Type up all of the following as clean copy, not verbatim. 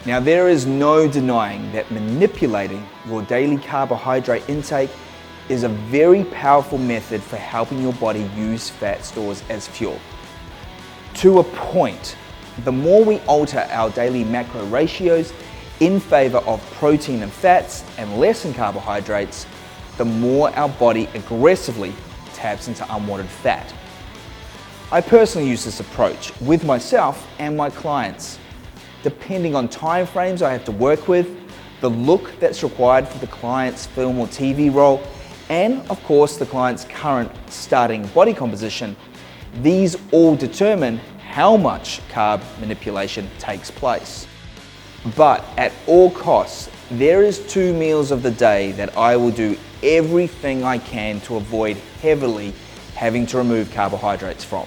Now, there is no denying that manipulating your daily carbohydrate intake is a very powerful method for helping your body use fat stores as fuel. To a point, the more we alter our daily macro ratios in favor of protein and fats and less in carbohydrates, the more our body aggressively taps into unwanted fat. I personally use this approach with myself and my clients. Depending on time frames I have to work with, the look that's required for the client's film or TV role, and of course the client's current starting body composition, these all determine how much carb manipulation takes place. But at all costs, there is 2 meals of the day that I will do everything I can to avoid heavily having to remove carbohydrates from.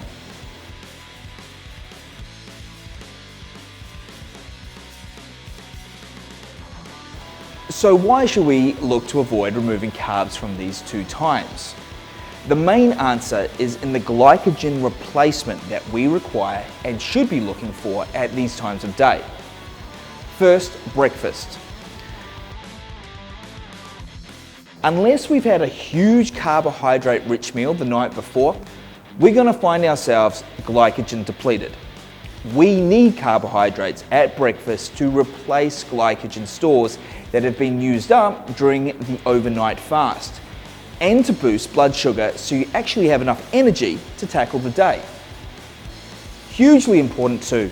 So why should we look to avoid removing carbs from these 2 times? The main answer is in the glycogen replacement that we require and should be looking for at these times of day. First, breakfast. Unless we've had a huge carbohydrate-rich meal the night before, we're going to find ourselves glycogen depleted. We need carbohydrates at breakfast to replace glycogen stores that have been used up during the overnight fast, and to boost blood sugar so you actually have enough energy to tackle the day. Hugely important too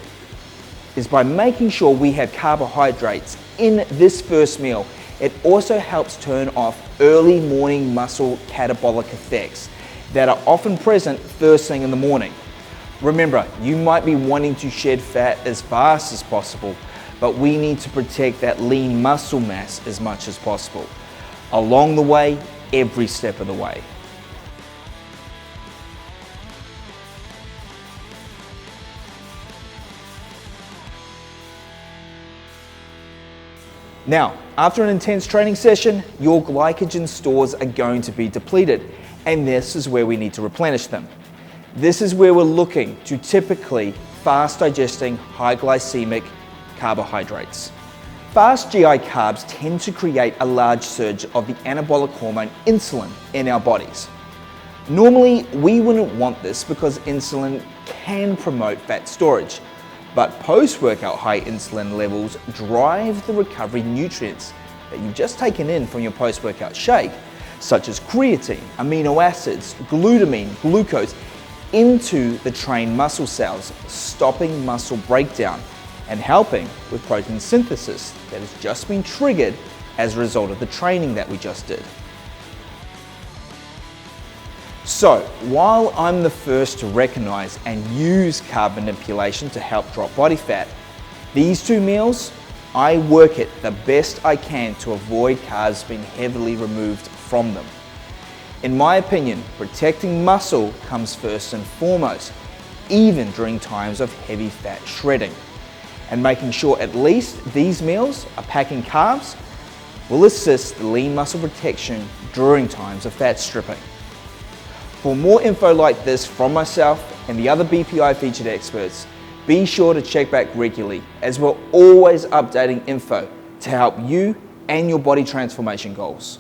is by making sure we have carbohydrates in this first meal, it also helps turn off early morning muscle catabolic effects that are often present first thing in the morning. Remember, you might be wanting to shed fat as fast as possible, but we need to protect that lean muscle mass as much as possible. Along the way, every step of the way. Now, after an intense training session, your glycogen stores are going to be depleted, and this is where we need to replenish them. This is where we're looking to typically fast digesting high glycemic carbohydrates. Fast GI carbs tend to create a large surge of the anabolic hormone insulin in our bodies. Normally, we wouldn't want this because insulin can promote fat storage, but post-workout high insulin levels drive the recovery nutrients that you've just taken in from your post-workout shake, such as creatine, amino acids, glutamine, glucose, into the trained muscle cells, stopping muscle breakdown and helping with protein synthesis that has just been triggered as a result of the training that we just did. So, while I'm the first to recognize and use carb manipulation to help drop body fat, these 2 meals, I work it the best I can to avoid carbs being heavily removed from them. In my opinion, protecting muscle comes first and foremost, even during times of heavy fat shredding. And making sure at least these meals are packing carbs will assist the lean muscle protection during times of fat stripping. For more info like this from myself and the other BPI featured experts, be sure to check back regularly, as we're always updating info to help you and your body transformation goals.